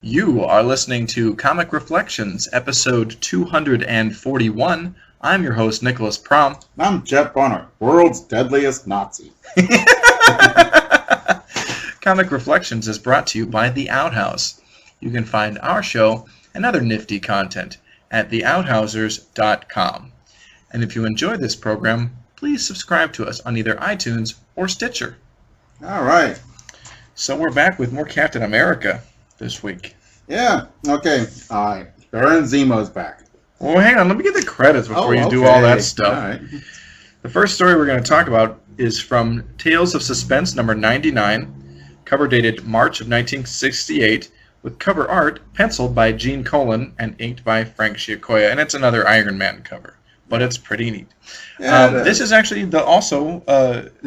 You are listening to Comic Reflections, episode 241. I'm your host, Nicholas Prom. I'm Jeff Bonner, world's deadliest Nazi. Comic Reflections is brought to you by The Outhouse. You can find our show and other nifty content at theouthousers.com. And if you enjoy this program, please subscribe to us on either iTunes or Stitcher. All right. So we're back with more Captain America this week. Yeah, okay. All right. Baron Zemo's back. Well, hang on. Let me get the credits before you do all that stuff. All right. The first story we're going to talk about is from Tales of Suspense number 99, cover dated March of 1968, with cover art penciled by Gene Colan and inked by Frank Giacoia, and it's another Iron Man cover, but it's pretty neat. Yeah, this is actually this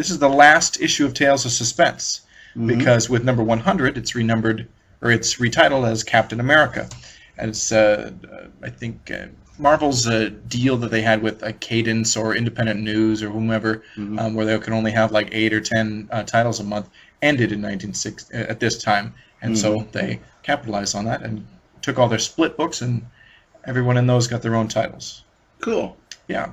is the last issue of Tales of Suspense, because with number 100, it's renumbered, or it's retitled as Captain America. And it's, I think, Marvel's deal that they had with Cadence or Independent News or whomever, where they could only have like 8 or 10 titles a month, ended in 1960 at this time. And so they capitalized on that and took all their split books, and everyone in those got their own titles. Cool. Yeah.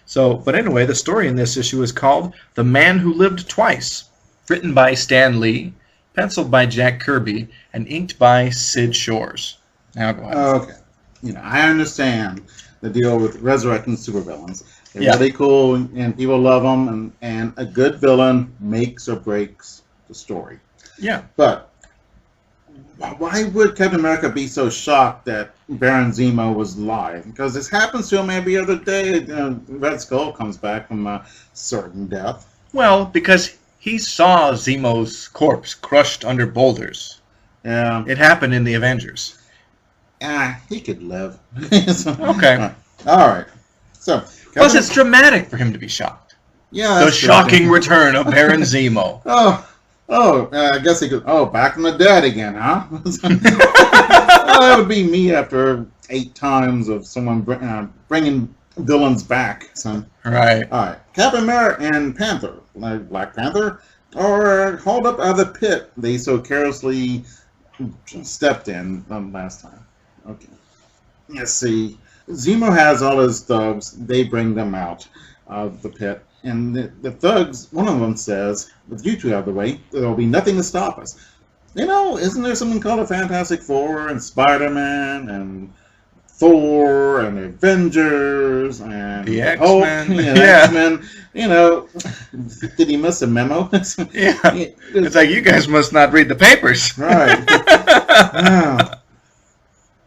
So, but anyway, the story in this issue is called The Man Who Lived Twice, written by Stan Lee, penciled by Jack Kirby, and inked by Sid Shores. Now go ahead. Okay. I understand the deal with resurrecting supervillains. They're Yeah. really cool, and people love them, and a good villain makes or breaks the story. Yeah. But why would Captain America be so shocked that Baron Zemo was alive? Because this happens to him every other day. Red Skull comes back from a certain death. Well, because he saw Zemo's corpse crushed under boulders. Yeah. It happened in the Avengers. He could live. Okay. All right. So, Plus, it's dramatic for him to be shocked. yeah, The that's shocking good. return of Baron Zemo. I guess he could. Oh, back from the dead again, huh? That would be me after 8 times of someone bringing villains back. So, Right. all right. Captain America and Panther, like Black Panther, are hauled up out of the pit they so carelessly stepped in last time. Okay. Let's see. Zemo has all his thugs. They bring them out of the pit. And the thugs, one of them says, with you two out of the way, there will be nothing to stop us. Isn't there something called the Fantastic Four and Spider-Man and Thor and the Avengers and The Hulk X-Men? and Yeah. X-Men? Did he miss a memo? Yeah. It's like, you guys must not read the papers. Right. Yeah.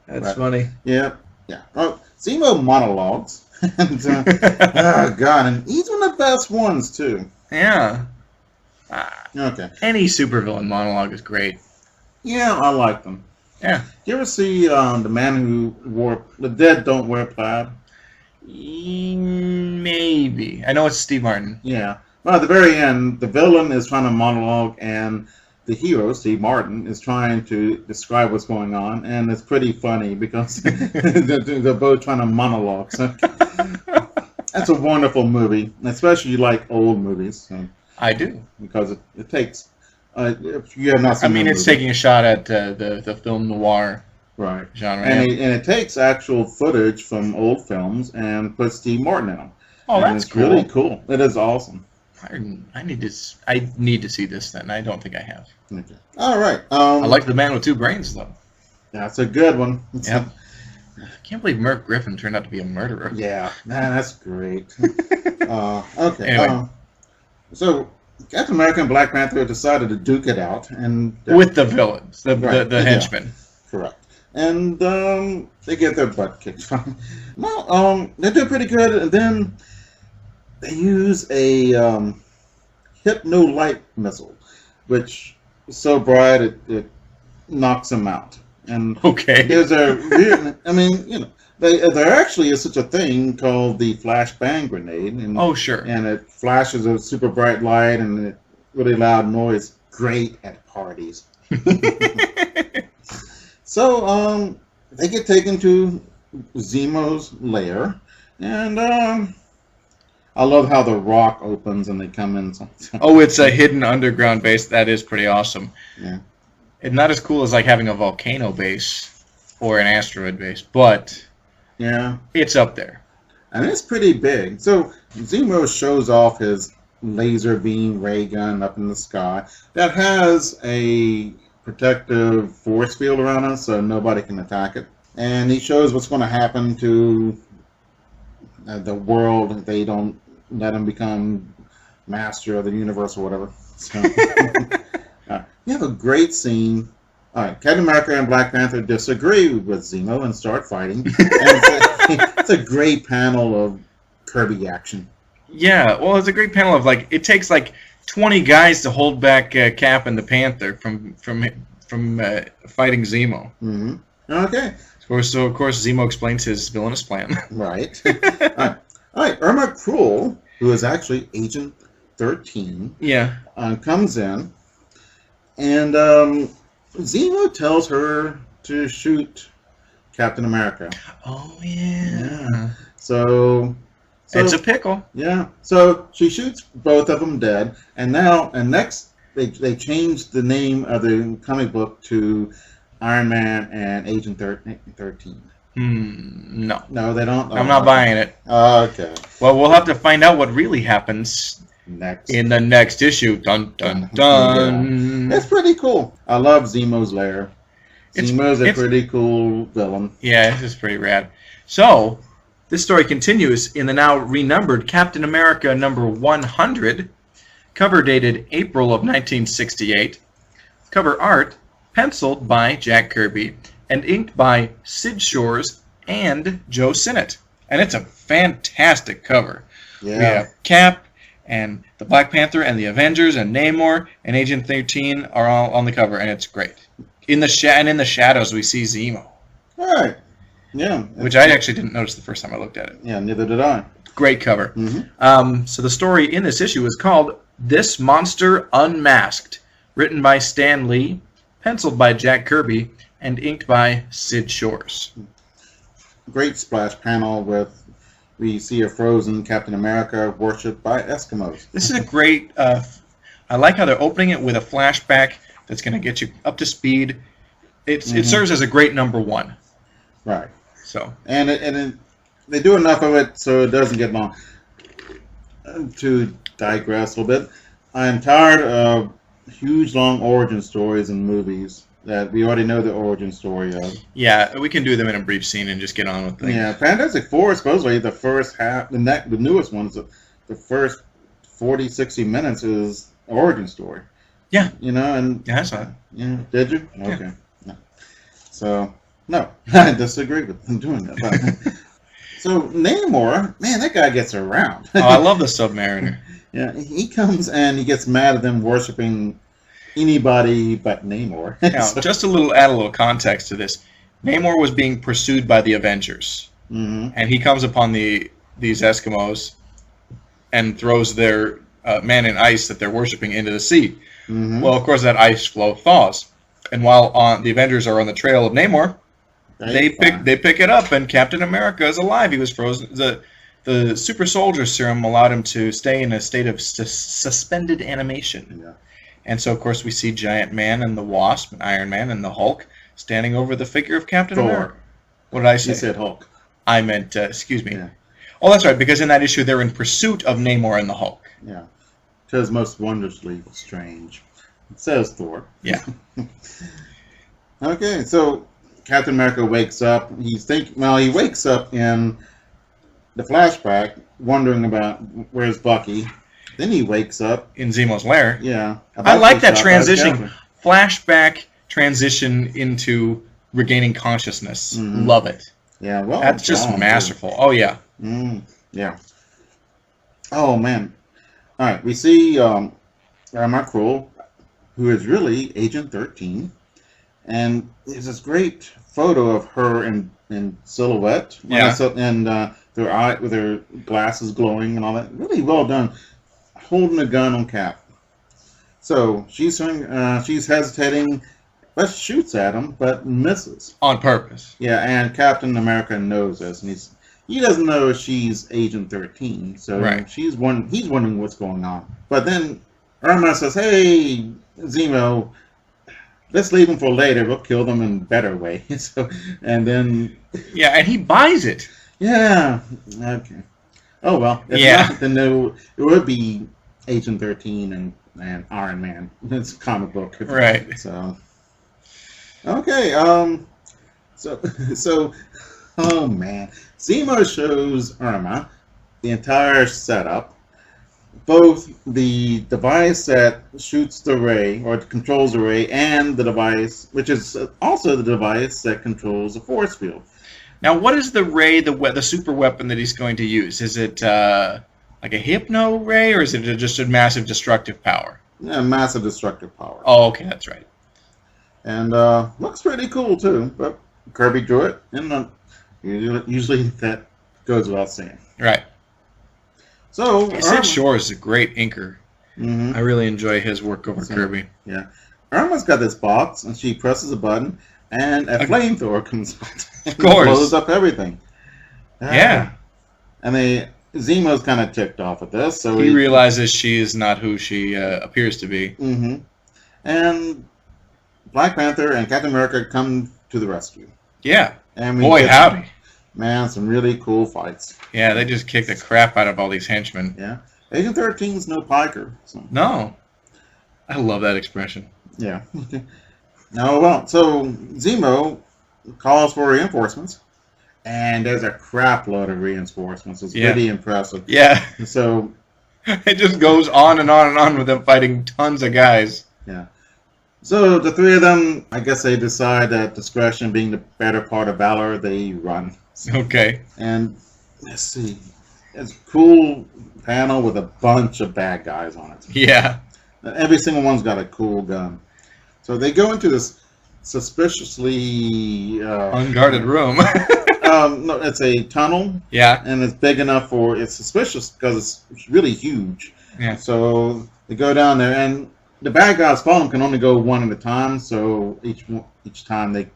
That's funny. Yeah. Oh, Zemo monologues. And, oh, God. And he's one of the best ones, too. Yeah. Okay. Any supervillain monologue is great. Yeah, I like them. Yeah. You ever see The Man Who Wore... The Dead Don't Wear Plaid? Maybe. I know it's Steve Martin. Yeah. Well, at the very end, the villain is trying to monologue, and the hero, Steve Martin, is trying to describe what's going on, and it's pretty funny because they're both trying to monologue. So that's a wonderful movie, especially if you like old movies. So, I do. because it takes... if you have not seen I mean, the it's movie. taking a shot at the film noir Right. genre. And yeah. it takes actual footage from old films and puts Steve Martin in them. Oh, And that's it's cool. really cool. It is awesome. I need to see this then. I don't think I have. Okay. All right. I like The Man with Two Brains, though. That's a good one. Yeah. I can't believe Merv Griffin turned out to be a murderer. Yeah, man, that's great. Okay. Anyway. So, Captain America and Black Panther decided to duke it out, and With the villains, the Right, yeah. henchmen. correct. And they get their butt kicked. Well, they do pretty good, and then they use a hypno-light missile, which is so bright it knocks them out. And Okay. there's a weird, there actually is such a thing called the flashbang grenade, and Oh, sure. and it flashes a super bright light and a really loud noise. Great at parties. So they get taken to Zemo's lair, and I love how the rock opens and they come in. Oh, it's a hidden underground base. That is pretty awesome. Yeah. It's not as cool as like having a volcano base or an asteroid base, but Yeah. it's up there. And it's pretty big. So Zemo shows off his laser beam ray gun up in the sky that has a protective force field around us so nobody can attack it. And he shows what's going to happen to the world if they don't let him become master of the universe or whatever. So, you have a great scene. All right, Captain America and Black Panther disagree with Zemo and start fighting. And it's a great panel of Kirby action. Yeah, well, it's a great panel of like it takes like 20 guys to hold back Cap and the Panther from fighting Zemo. Mm-hmm. Okay. So of course Zemo explains his villainous plan. Right. All right. Irma Krull, who is actually Agent 13, Yeah. comes in, and Zemo tells her to shoot Captain America. Oh yeah. So It's a pickle. Yeah. So she shoots both of them dead, and next they changed the name of the comic book to Iron Man and Agent 13. No. No, they don't. I'm not buying it. Okay. Well, we'll have to find out what really happens Next. in the next issue. Dun dun dun. It's pretty cool. I love Zemo's lair. Zemo's a it's- pretty cool villain. Yeah, this is pretty rad. So, this story continues in the now renumbered Captain America number 100, cover dated April of 1968. Cover art penciled by Jack Kirby and inked by Sid Shores and Joe Sinnott. And it's a fantastic cover. Yeah. We have Cap and the Black Panther and the Avengers and Namor and Agent 13 are all on the cover, and it's great. In the shadows, we see Zemo, All right. Yeah. which I actually didn't notice the first time I looked at it. Yeah, neither did I. Great cover. Mm-hmm. So the story in this issue is called This Monster Unmasked, written by Stan Lee, penciled by Jack Kirby, and inked by Sid Shores. Great splash panel with we see a frozen Captain America worshipped by Eskimos. This is a great... I like how they're opening it with a flashback that's going to get you up to speed. It serves as a great number one. Right. So And they do enough of it so it doesn't get long. To digress a little bit, I am tired of huge long origin stories in movies that we already know the origin story of. yeah, we can do them in a brief scene and just get on with things. Yeah, Fantastic Four is supposedly the first half, the newest ones, the first 40, 60 minutes is origin story. Yeah. You know, and Yeah, I saw it. yeah, did you? Yeah. Okay. No. So, no, I disagree with them doing that. But, so, Namor, man, that guy gets around. Oh, I love the Submariner. Yeah, he comes and he gets mad at them worshiping anybody but Namor. Now, So- just add a little context to this. Namor was being pursued by the Avengers, Mhm. and he comes upon these Eskimos and throws their man in ice that they're worshiping into the sea. Mhm. Well, of course, that ice floe thaws, and while the Avengers are on the trail of Namor, they pick it up, and Captain America is alive. He was frozen. The super soldier serum allowed him to stay in a state of suspended animation. Yeah. And so, of course, we see Giant Man and the Wasp and Iron Man and the Hulk standing over the figure of Captain Thor. America. What did I say? You said Hulk. I meant, excuse me. Yeah. Oh, that's right, because in that issue, they're in pursuit of Namor and the Hulk. Yeah. Because most wondrously strange. It says Thor. Yeah. Okay, so Captain America wakes up. He wakes up in the flashback, wondering about where's Bucky. Then he wakes up. In Zemo's lair. Yeah. I like that about to be shot by transition. Captain. Flashback transition into regaining consciousness. Mhm. Love it. Yeah, well, That's just done, too. masterful. Oh, yeah. Yeah. Oh man! All right, we see Mar Krull, who is really Agent 13, and there's this great photo of her in silhouette. Yeah. And their eye with her glasses glowing and all that. Really well done. Holding a gun on Cap. So she's hesitating, but shoots at him, but misses. On purpose. Yeah, and Captain America knows this, and he doesn't know she's Agent 13, so Right. he's wondering what's going on. But then Irma says, "Hey, Zemo, let's leave them for later. We'll kill them in a better way. So, and then Yeah, and he buys it. yeah, okay. Oh well, if Yeah. not, then it would be Agent 13 and Iron Man. It's a comic book, Right. So okay, so so oh man, Zemo shows Irma the entire setup, both the device that shoots the ray or controls the ray, and the device which is also the device that controls the force field. Now, what is the ray, the super weapon that he's going to use? Is it like a hypno ray, or is it just a massive destructive power? Yeah, massive destructive power. Oh, okay, that's right. And looks pretty cool too. But Kirby drew it, and usually that goes without saying. Right. So Sid Shore is a great inker. hmm I really enjoy his work over Kirby. Yeah, Irma's got this box, and she presses a button, and a flamethrower comes out. Of course. Blows up everything. Yeah. And Zemo's kind of ticked off at this, so He realizes she is not who she appears to be. hmm And Black Panther and Captain America come to the rescue. Yeah. And we Boy, get howdy. some really cool fights. Yeah, they just kick the crap out of all these henchmen. Yeah. Agent 13's no piker. So. No. I love that expression. Yeah. No, well, so Zemo calls for reinforcements, and there's a crap load of reinforcements. It's pretty impressive. Yeah. So It just goes on and on and on with them fighting tons of guys. yeah. So the three of them, I guess they decide that discretion being the better part of valor, they run. Okay. And let's see, it's a cool panel with a bunch of bad guys on it. Yeah. Every single one's got a cool gun. So they go into this suspiciously Unguarded room. no, it's a tunnel, Yeah. and it's big enough for it's suspicious because it's really huge. Yeah. So they go down there, and the bad guys following can only go one at a time. So each time they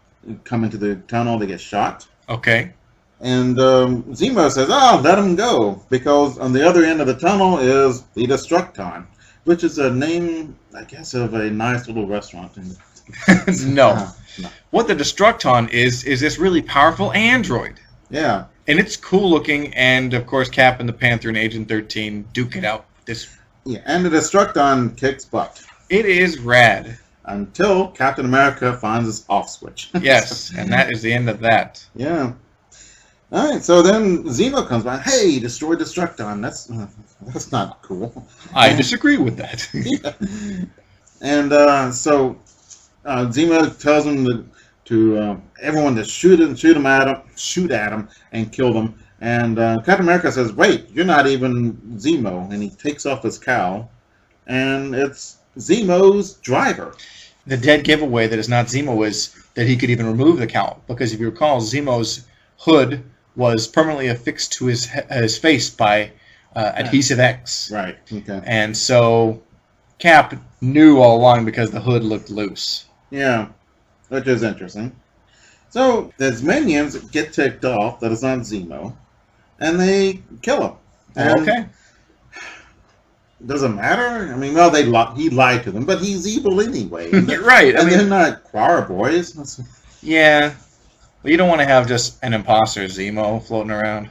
come into the tunnel, they get shot. Okay. And Zemo says, "Oh, let them go," because on the other end of the tunnel is the Destructon, which is a name, I guess, of a nice little restaurant. No. No. What the Destructon is this really powerful android. Yeah. And it's cool looking, and of course Cap and the Panther and Agent 13 duke it out. Yeah, and the Destructon kicks butt. It is rad. Until Captain America finds his off switch. Yes, and that is the end of that. Yeah. All right, so then Zemo comes by. Hey, destroy Destructon. That's not cool. I disagree with that. Yeah. And so Zemo tells him to everyone to shoot at him, and kill them. And Captain America says, "Wait, you're not even Zemo," and he takes off his cowl, and it's Zemo's driver. The dead giveaway that it's not Zemo is that he could even remove the cowl, because if you recall, Zemo's hood was permanently affixed to his face by adhesive X. Right. Okay. And so Cap knew all along because the hood looked loose. Yeah, which is interesting. So his minions get ticked off that it's not Zemo, and they kill him. And Okay. doesn't matter. I mean, well, he lied to them, but he's evil anyway. Right. I And they're mean, not choir boys. yeah. Well, you don't want to have just an imposter Zemo floating around.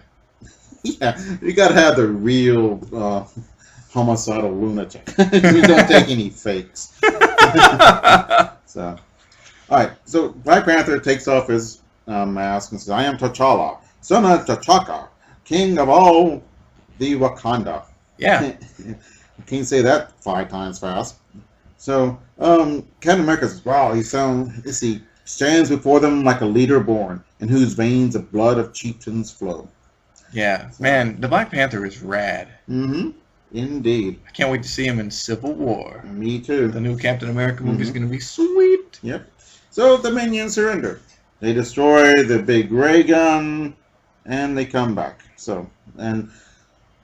Yeah, you gotta have the real homicidal lunatic. We don't take any fakes. So, all right. So Black Panther takes off his mask and says, "I am T'Challa, son of T'Chaka, king of all the Wakanda." Yeah. You can't say that 5 times fast. So, Captain America says, "Wow, he stands before them like a leader born, in whose veins the blood of chieftains flow." Yeah. Man, the Black Panther is rad. Mm-hmm. Indeed. I can't wait to see him in Civil War. Me too. The new Captain America movie is going to be sweet. Yep. So the minions surrender. They destroy the big ray gun, and they come back. So, but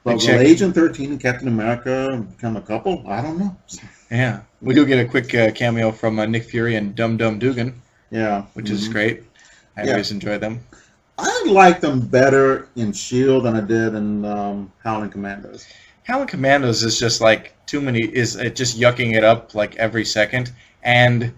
will Agent 13 and Captain America become a couple? I don't know. Yeah. We do get a quick cameo from Nick Fury and Dum Dum Dugan, Yeah. which is great. I always enjoy them. I like them better in S.H.I.E.L.D. than I did in Howling Commandos. Howling Commandos is just like too many, is just yucking it up like every second. And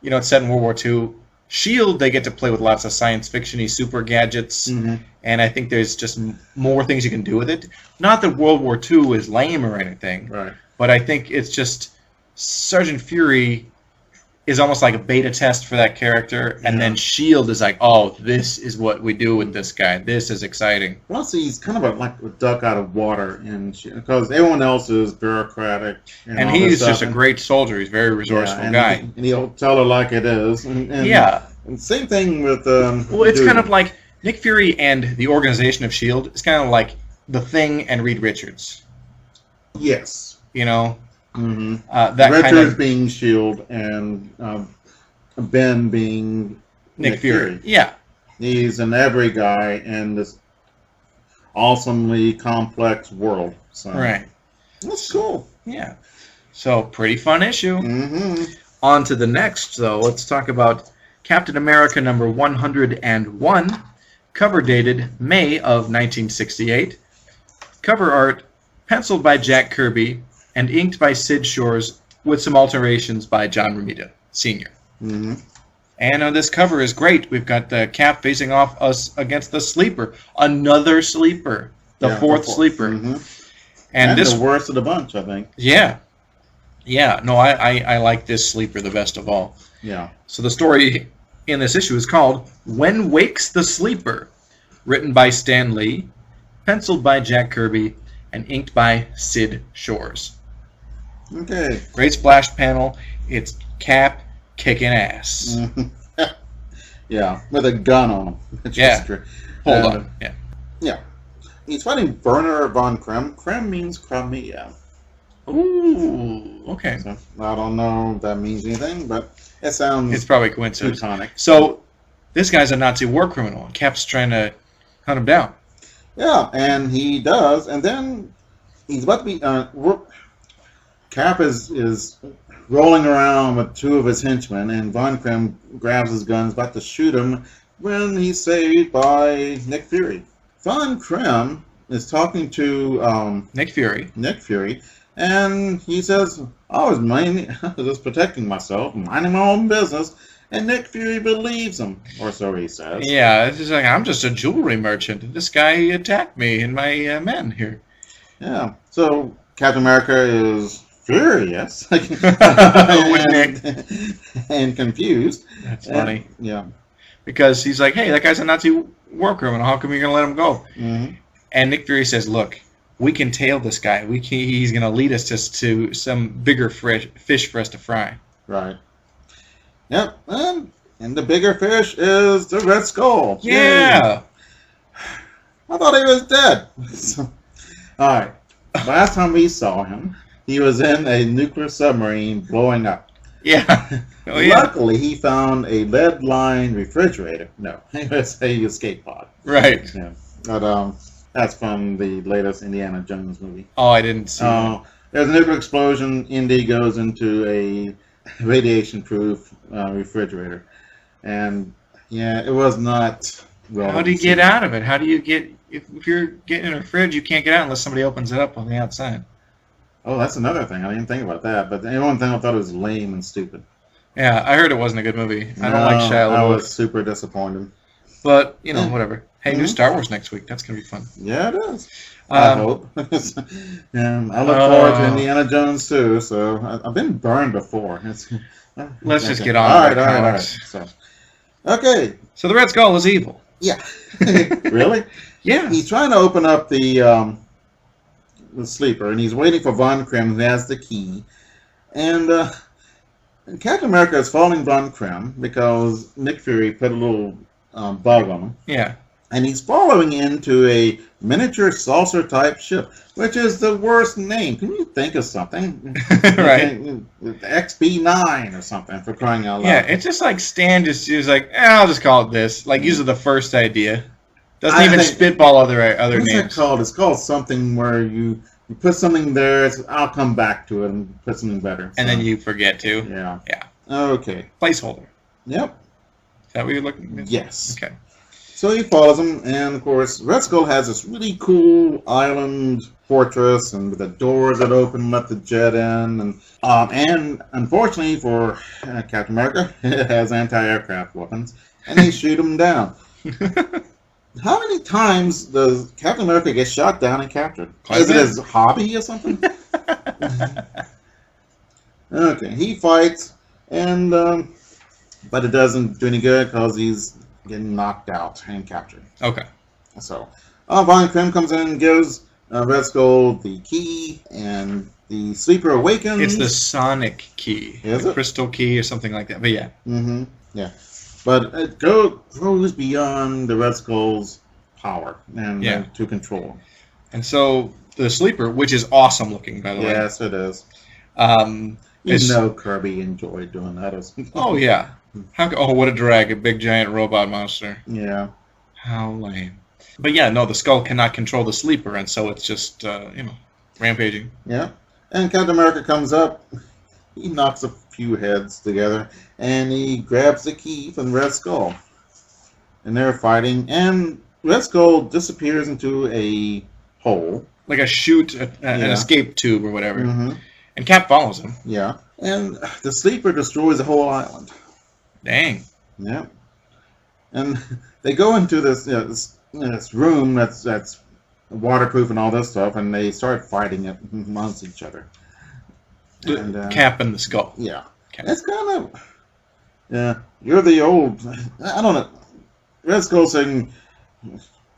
it's set in World War II. S.H.I.E.L.D., they get to play with lots of science fiction-y super gadgets, and I think there's just more things you can do with it. Not that World War II is lame or anything, Right. but I think it's just Sergeant Fury is almost like a beta test for that character, and then S.H.I.E.L.D. is like, oh, this is what we do with this guy. This is exciting. Plus, he's kind of like a duck out of water, because everyone else is bureaucratic. And he's just a great soldier. He's a very resourceful guy. And he'll tell her like it is. And same thing with... well, it's kind of like Nick Fury and the organization of S.H.I.E.L.D. It's kind of like The Thing and Reed Richards. Yes. That Richards kind of being S.H.I.E.L.D. and Ben being Nick Fury. Yeah. He's an every guy in this awesomely complex world. So. Right. That's cool. Yeah. So, pretty fun issue. On to the next, though. Let's talk about Captain America number 101, cover dated May of 1968. Cover art penciled by Jack Kirby and inked by Sid Shores with some alterations by John Romita Sr. And this cover is great. We've got the Cap facing off us against the Sleeper. Another Sleeper. The fourth Sleeper. And this the worst of the bunch, I think. Yeah. Yeah. No, I like this Sleeper the best of all. Yeah. So the story in this issue is called When Wakes the Sleeper, written by Stan Lee, penciled by Jack Kirby, and inked by Sid Shores. Okay. Great splash panel. It's Cap kicking ass. Yeah, with a gun on him. Hold on. Yeah. Yeah. He's fighting Werner von Krem. Krem means Crimea. Ooh, okay. So, I don't know if that means anything, but it sounds... It's probably coincidence. Teutonic. So, this guy's a Nazi war criminal, and Cap's trying to hunt him down. Yeah, and he does, and then he's about to be... Cap is rolling around with two of his henchmen, and Von Krem grabs his gun, is about to shoot him, when he's saved by Nick Fury. Von Krem is talking to Nick Fury, and he says, I was just protecting myself, minding my own business, and Nick Fury believes him, or so he says. Yeah, it's just like, I'm just a jewelry merchant. This guy attacked me and my men here. Yeah, so Captain America is furious and confused. That's funny. Yeah. Because he's like, hey, that guy's a Nazi war criminal. How come you're going to let him go? And Nick Fury says, look, we can tail this guy. He's going to lead us to some bigger fish for us to fry. Right. Yep. And the bigger fish is the Red Skull. Yeah. Yay. I thought he was dead. All right. Last time we saw him, he was in a nuclear submarine blowing up. Yeah. Oh, yeah. Luckily, he found a lead-lined refrigerator. No, it was a escape pod. Right. Yeah. But that's from the latest Indiana Jones movie. Oh, I didn't see that. There's a nuclear explosion. Indy goes into a radiation-proof refrigerator. And, yeah, it was not well. How do you get out of it? How do you get... If you're getting in a fridge, you can't get out unless somebody opens it up on the outside. Oh, that's another thing. I didn't think about that. But everyone thought it was lame and stupid. Yeah, I heard it wasn't a good movie. I don't like Shia LaBeouf. I was super disappointed. But, whatever. Hey, new Star Wars next week. That's going to be fun. Yeah, it is. I hope. And I look forward to Indiana Jones, too. So I've been burned before. Let's just get on with it. All right. So, okay. So the Red Skull is evil. Yeah. Really? Yeah. He's trying to open up the sleeper, and he's waiting for Von Krem, who has the key. And Captain America is following Von Krem because Nick Fury put a little bug on him. Yeah. And he's following into a miniature saucer-type ship, which is the worst name. Can you think of something? Right. XB9 or something, for crying out loud. Yeah, it's just like Stan just like, I'll just call it this. Like, uses the first idea. Doesn't even spitball other names. What's that called? It's called something where you put something there, I'll come back to it and put something better. And then you forget to. Yeah. Yeah. Okay. Placeholder. Yep. Is that what you're looking at? Yes. Okay. So he follows him, and of course, Red Skull has this really cool island fortress, and with the doors that open, let the jet in, and unfortunately for Captain America, it has anti-aircraft weapons, and they shoot him down. How many times does Captain America get shot down and captured? Is it his hobby or something? Okay, he fights, and but it doesn't do any good because he's getting knocked out and captured. Okay. So, Von Krim comes in and gives Red Skull the key, and the Sleeper awakens. It's the Sonic key. Is the it? Crystal key or something like that. But yeah. Mm-hmm. Yeah. But it goes beyond the Red Skull's power and to control. And so the Sleeper, which is awesome looking, by the way. Yes, it is. Kirby enjoyed doing that or something. Oh, yeah. What a drag. A big, giant robot monster. Yeah. How lame. But yeah, no, the Skull cannot control the Sleeper, and so it's just, rampaging. Yeah. And Captain America comes up. He knocks a few heads together, and he grabs the key from Red Skull. And they're fighting, and Red Skull disappears into a hole. Like a chute, an escape tube or whatever. Mm-hmm. And Cap follows him. Yeah. And the Sleeper destroys the whole island. Dang. Yeah. And they go into this room that's waterproof and all this stuff, and they start fighting it amongst each other. And, Cap and the Skull. Yeah. Cap. It's kind of... you're the old... I don't know. Red Skull saying,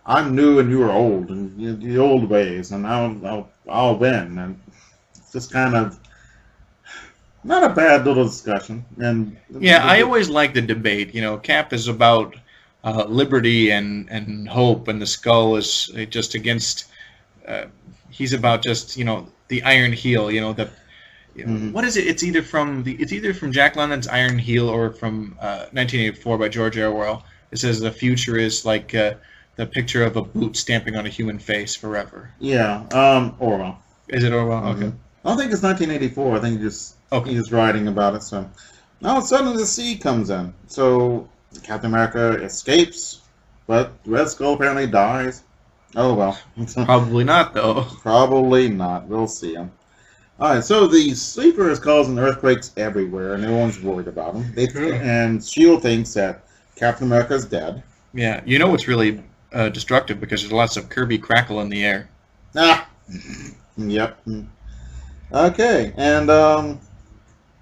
I'm new and you are old, and the old ways, and I'll win. And it's just kind of... Not a bad little discussion. And I always like the debate. Cap is about liberty and hope, and the Skull is just against. He's about just the Iron Heel. What is it? It's either from Jack London's Iron Heel or from 1984 by George Orwell. It says the future is like the picture of a boot stamping on a human face forever. Yeah, Orwell. Is it Orwell? Mm-hmm. Okay. I don't think it's 1984. I think he's writing about it. So now suddenly the sea comes in. So Captain America escapes, but Red Skull apparently dies. Oh well. Probably not, though. Probably not. We'll see him. All right. So the Sleeper is causing earthquakes everywhere, and everyone's worried about him. And S.H.I.E.L.D. thinks that Captain America is dead. Yeah. It's really destructive because there's lots of Kirby crackle in the air. Ah. Yep. Okay, and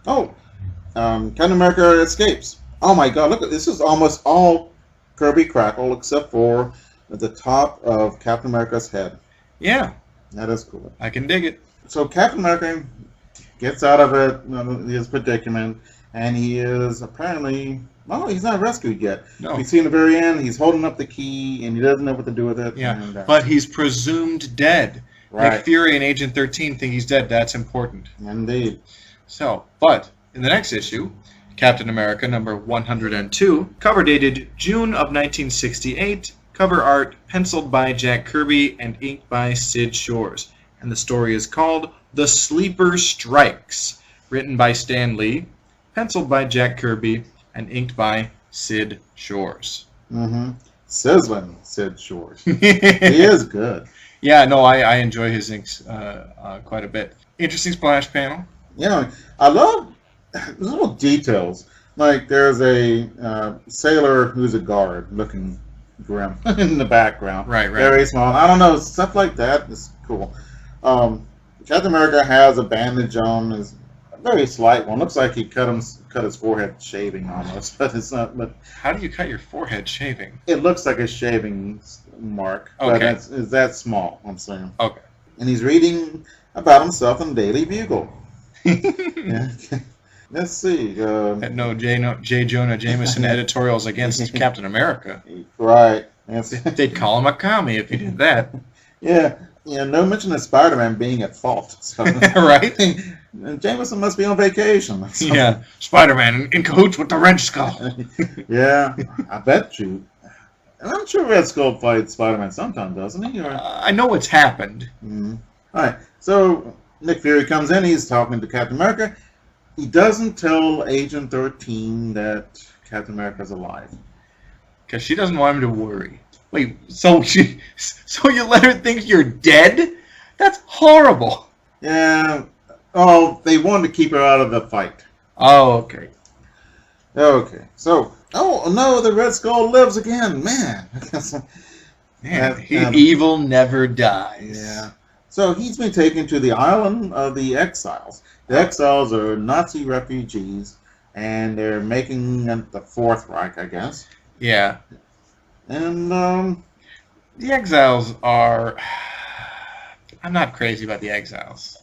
Captain America escapes. Oh my God! Look, this is almost all Kirby crackle except for the top of Captain America's head. Yeah, that is cool. I can dig it. So Captain America gets out of his predicament, and he is apparently he's not rescued yet. No, we see in the very end he's holding up the key, and he doesn't know what to do with it. Yeah, and, but he's presumed dead. Right. Nick Fury and Agent 13 think he's dead. That's important. Indeed. So, but in the next issue, Captain America number 102, cover dated June of 1968, cover art penciled by Jack Kirby and inked by Sid Shores. And the story is called The Sleeper Strikes, written by Stan Lee, penciled by Jack Kirby, and inked by Sid Shores. Mm-hmm. Sizzling Sid Shores. He is good. Yeah, no, I enjoy his inks quite a bit. Interesting splash panel. Yeah, I love little details. Like there's a sailor who's a guard looking grim in the background. Right. Very small. I don't know, stuff like that is cool. Captain America has a bandage on, is a very slight one. Looks like he cut his forehead shaving almost, but it's not. But how do you cut your forehead shaving? It looks like a shaving mark. Okay. But it's that small, I'm saying. Okay. And he's reading about himself in the Daily Bugle. Yeah. Let's see. No J. Jonah Jameson editorials against Captain America. Right. They'd call him a commie if he did that. Yeah. No mention of Spider-Man being at fault. So. Right? Jameson must be on vacation. So. Yeah. Spider-Man in cahoots with the Red Skull. Yeah. I bet you. I'm sure Red Skull fights Spider-Man sometime, doesn't he? I know it's happened. Mm-hmm. All right. So Nick Fury comes in. He's talking to Captain America. He doesn't tell Agent 13 that Captain America's alive. Because she doesn't want him to worry. Wait, so you let her think you're dead? That's horrible. Yeah. Oh, they wanted to keep her out of the fight. Oh, okay. Okay. So, oh no, the Red Skull lives again, man. Man, evil never dies. Yeah. So he's been taken to the island of the Exiles. The Exiles are Nazi refugees, and they're making the Fourth Reich, I guess. Yeah. And the Exiles are. I'm not crazy about the Exiles.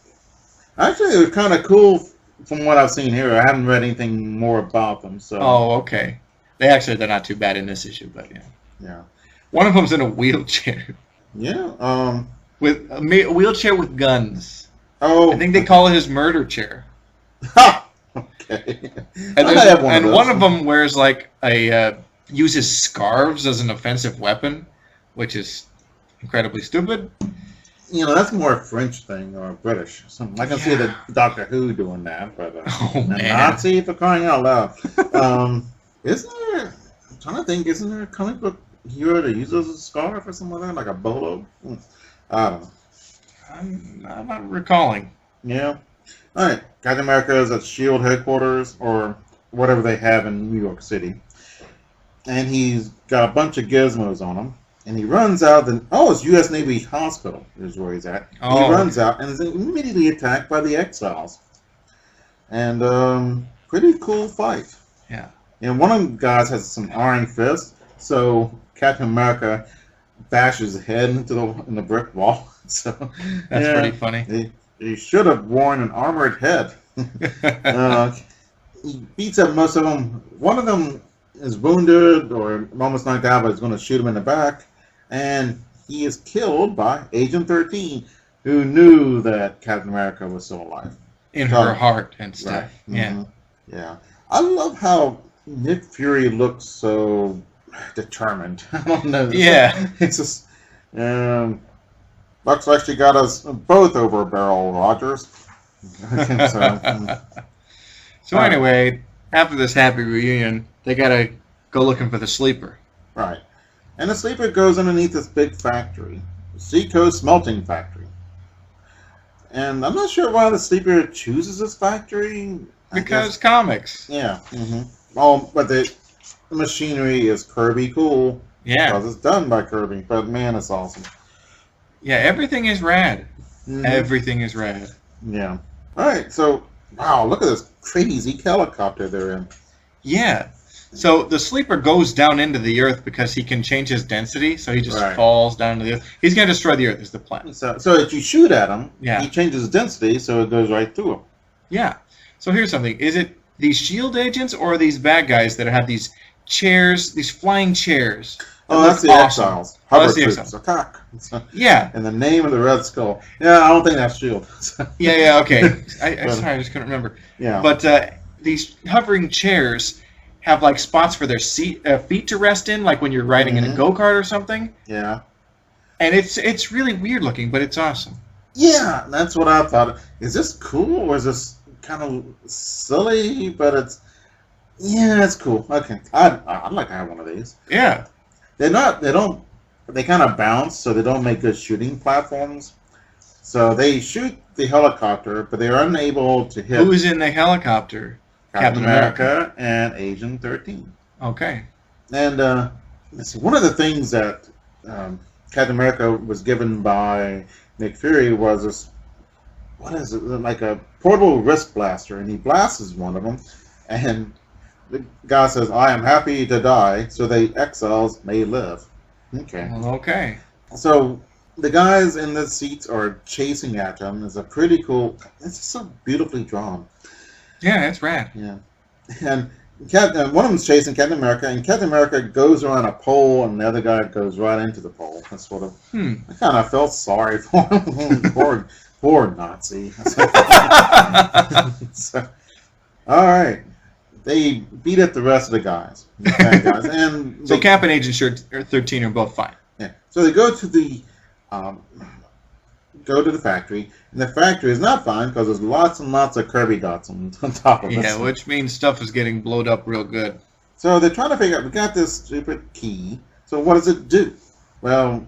actually, they're kind of cool from what I've seen here. I haven't read anything more about them. So. Oh, okay. They're not too bad in this issue, but yeah. Yeah. One of them's in a wheelchair. Yeah. With a wheelchair with guns. Oh. I think they call it his murder chair. Ha! Okay. And one of them wears like uses scarves as an offensive weapon, which is incredibly stupid. You know, that's more a French thing or British. I can see the Doctor Who doing that, but oh, man. Nazi for crying out loud. Isn't there? I'm trying to think. Isn't there a comic book hero that uses a scarf or something like that, like a bolo? I don't know. I'm not recalling. Yeah. All right. Captain America is at SHIELD headquarters or whatever they have in New York City, and he's got a bunch of gizmos on him. And he runs out, it's U.S. Navy Hospital is where he's at. Oh. He runs out and is immediately attacked by the Exiles. And pretty cool fight. Yeah. And one of the guys has some iron fist, so Captain America bashes his head into the brick wall. So that's pretty funny. He should have worn an armored head. He beats up most of them. One of them is wounded or almost knocked out, but he's going to shoot him in the back. And he is killed by Agent 13, who knew that Captain America was still alive. In her heart and stuff. Right. Yeah. Mm-hmm. Yeah. I love how Nick Fury looks so determined. I don't know. Yeah. It's just... looks like she got us both over a barrel, Rogers. So anyway, after this happy reunion, they gotta go looking for the sleeper. Right. And the sleeper goes underneath this big factory, the Seacoast Smelting Factory. And I'm not sure why the sleeper chooses this factory. Because comics. Yeah. Mm-hmm. Oh, but the machinery is Kirby cool. Yeah. Because it's done by Kirby. But man, it's awesome. Yeah, everything is rad. Mm-hmm. Everything is rad. Yeah. All right. So, wow, look at this crazy helicopter they're in. Yeah. So the sleeper goes down into the earth because he can change his density, so he just falls down into the earth. He's going to destroy the earth is the plan. So if you shoot at him, he changes his density, so it goes right through him. Yeah. So here's something. Is it these SHIELD agents or are these bad guys that have these chairs, these flying chairs? Oh, that's the Exiles. Hover troops. Attack. Yeah. In the name of the Red Skull. Yeah, I don't think that's SHIELD. Yeah, okay. Sorry, I just couldn't remember. Yeah. But these hovering chairs have like spots for their feet to rest in, like when you're riding in a go-kart or something. Yeah. And it's really weird looking, but it's awesome. Yeah, that's what I thought. Is this cool or is this kind of silly? But it's cool. Okay, I'd like to have one of these. Yeah. They kind of bounce, so they don't make good shooting platforms. So they shoot the helicopter, but they're unable to hit. Who's in the helicopter? Captain America and Agent 13. Okay. And one of the things that Captain America was given by Nick Fury was this, what is it, like a portable wrist blaster, and he blasts one of them, and the guy says, "I am happy to die, so the exiles may live." Okay. Okay. So the guys in the seats are chasing at him. It's a pretty cool. It's so beautifully drawn. Yeah, it's rad. Yeah, and one of them's chasing Captain America, and Captain America goes around a pole, and the other guy goes right into the pole. That's sort of. I kind of felt sorry for him. poor Nazi. So, all right, they beat up the rest of the guys. And so Cap and Agent 13 are both fine. Yeah. So they go to the factory, and the factory is not fine because there's lots and lots of Kirby dots on top of it. Yeah, which means stuff is getting blowed up real good. So they're trying to figure out, we got this stupid key, so what does it do? Well,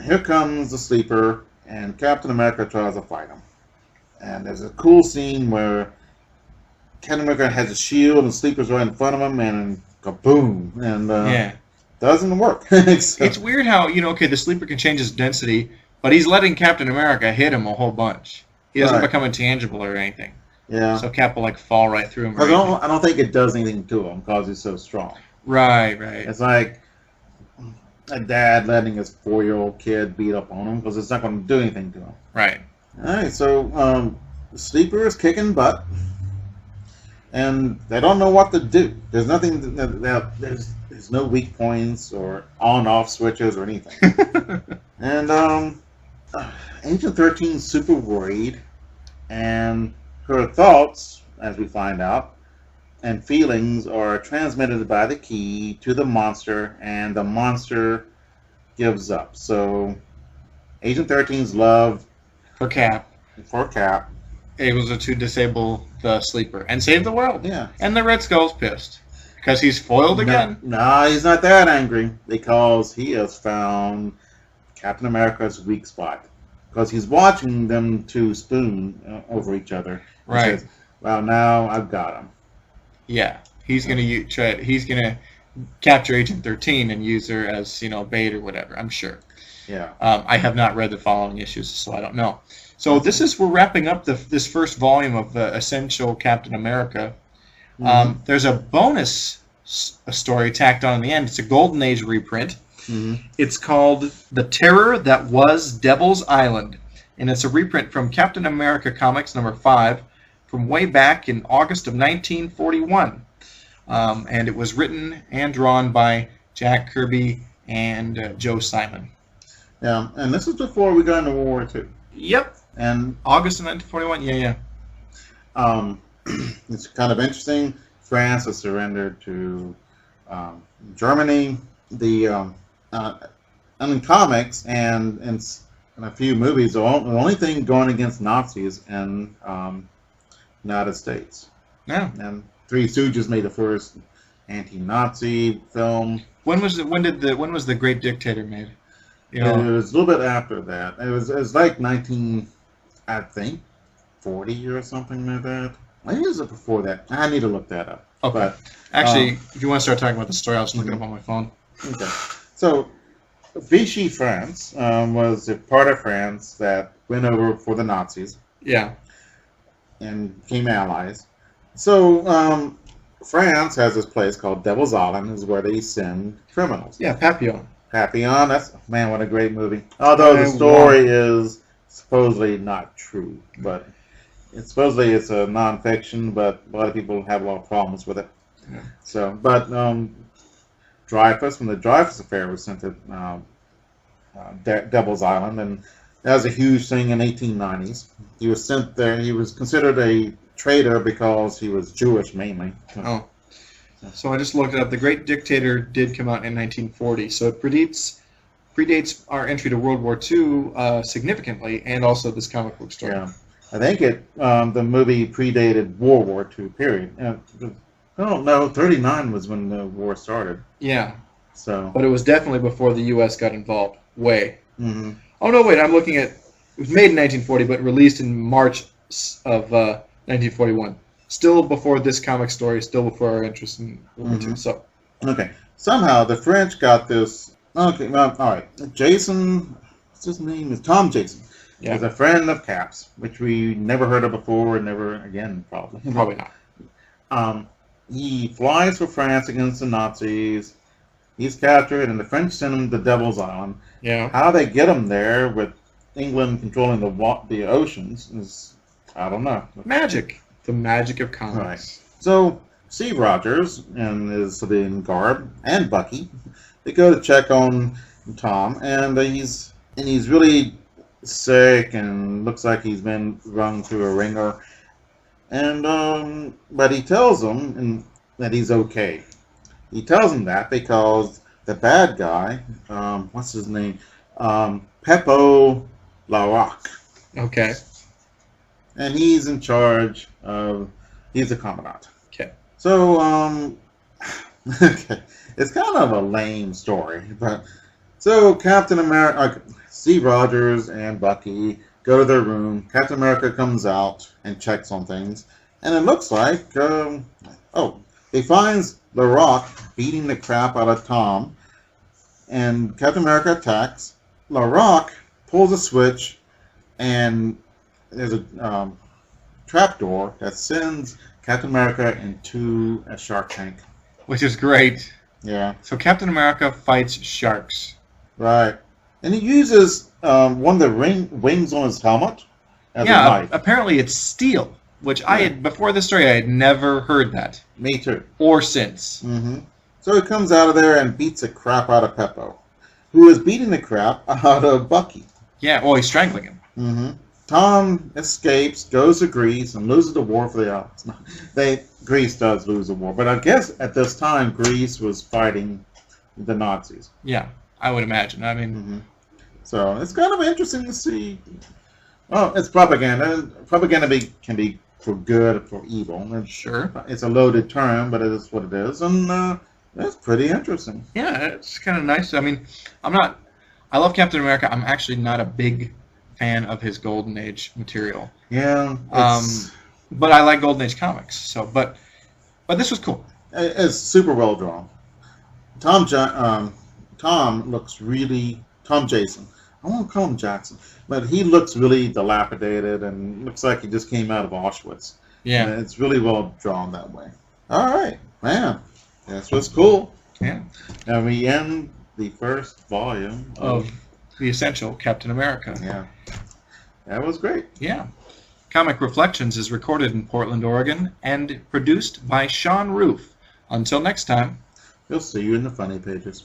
here comes the sleeper, and Captain America tries to fight him. And there's a cool scene where Captain America has a shield and Sleeper's right in front of him, and kaboom! And Yeah. doesn't work. So, It's weird how, okay, the Sleeper can change his density, but he's letting Captain America hit him a whole bunch. He doesn't Right. become intangible or anything. yeah. So Cap will, fall right through him. I don't think it does anything to him because he's so strong. Right. It's like a dad letting his 4-year-old kid beat up on him because it's not going to do anything to him. Right. All right, so Sleeper is kicking butt, and they don't know what to do. There's nothing. There's no weak points or on-off switches or anything. And Agent 13 is super worried, and her thoughts, as we find out, and feelings are transmitted by the key to the monster, and the monster gives up. So Agent 13's love For Cap. for Cap, Able to disable the Sleeper and save the world. yeah. And the Red Skull's pissed. Because he's foiled again. No, he's not that angry because he has found Captain America's weak spot. Because he's watching them two spoon over each other. He Right. says, well, now I've got him. Yeah. He's gonna he's gonna capture Agent 13 and use her as, bait or whatever, I'm sure. Yeah. I have not read the following issues, so I don't know. So we're wrapping up this first volume of Essential Captain America. There's a bonus story tacked on in the end. It's a Golden Age reprint. It's called The Terror That Was Devil's Island, and it's a reprint from Captain America Comics number 5 from way back in August of 1941. And it was written and drawn by Jack Kirby and Joe Simon. Yeah, and this is before we got into World War II. Yep. And August of 1941? Yeah. it's kind of interesting. France has surrendered to Germany. And in comics and in a few movies, the only thing going against Nazis in United States. Yeah. And Three Stooges made the first anti-Nazi film. When was the Great Dictator made? It was a little bit after that. It was like 40 or something like that. I think it was before that. I need to look that up. Okay. But, actually, if you want to start talking about the story, I was looking up on my phone. Okay. So, Vichy, France was a part of France that went over for the Nazis Yeah. and became allies. So, France has this place called Devil's Island, is where they send criminals. Yeah, Papillon. Papillon, man, what a great movie. Although the story is supposedly not true, but supposedly it's a non-fiction, but a lot of people have a lot of problems with it. Yeah. So, but Dreyfus, when the Dreyfus affair was sent to Devil's Island, and that was a huge thing in 1890s. He was sent there. He was considered a traitor because he was Jewish mainly. Oh. So I just looked it up. The Great Dictator did come out in 1940, so it predates our entry to World War II significantly, and also this comic book story. Yeah, I think the movie predated World War II. Period. No, 39 was when the war started. Yeah. So. But it was definitely before the U.S. got involved. Way. Mm-hmm. Oh no, wait! I'm looking at. It was made in 1940, but released in March of 1941. Still before this comic story, still before our interest in World War II. So, okay. Somehow the French got this. Okay, well, all right. Jason, what's his name? Is Tom Jason. yeah, Is a friend of Cap's, which we never heard of before, and never again probably. probably not. He flies for France against the Nazis. He's captured, and the French send him to Devil's Island. Yeah. How they get him there with England controlling the oceans is, I don't know. Magic. The magic of comics. Right. So Steve Rogers and his civilian garb and Bucky, they go to check on Tom, and he's really sick and looks like he's been run through a ringer. And but he tells them that he's okay. He tells them that because the bad guy, what's his name, Peppo LaRock. Okay. And he's in charge of, he's a commandant. Okay. So, okay, it's kind of a lame story, but, so Captain America, Steve Rogers and Bucky go to their room. Captain America comes out and checks on things. And it looks like, he finds The Rock beating the crap out of Tom. And Captain America attacks. The Rock pulls a switch, and there's a trapdoor that sends Captain America into a shark tank. Which is great. Yeah. So Captain America fights sharks. Right. And he uses one of the wings on his helmet as a knife. Apparently it's steel, which I had, before this story, I had never heard that. Me too. Or since. Mm-hmm. So he comes out of there and beats the crap out of Peppo, who is beating the crap out of Bucky. Yeah, well, he's strangling him. Mm-hmm. Tom escapes, goes to Greece, and loses the war for the Allies. Greece does lose the war, but I guess at this time Greece was fighting the Nazis. Yeah, I would imagine. I mean, so it's kind of interesting to see. Well, it's propaganda. Propaganda can be for good or for evil. Sure. It's a loaded term, but it is what it is, and it's pretty interesting. Yeah, it's kind of nice. I mean, I love Captain America. I'm actually not a big fan of his Golden Age material. Yeah. But I like Golden Age comics. So, but this was cool. It's super well drawn. Tom Jason. I won't call him Jackson, but he looks really dilapidated and looks like he just came out of Auschwitz. Yeah. And it's really well drawn that way. All right, man. That's what's cool. Yeah. And we end the first volume of the essential Captain America. Yeah. That was great. Yeah. Comic Reflections is recorded in Portland, Oregon, and produced by Sean Roof. Until next time. We'll see you in the funny pages.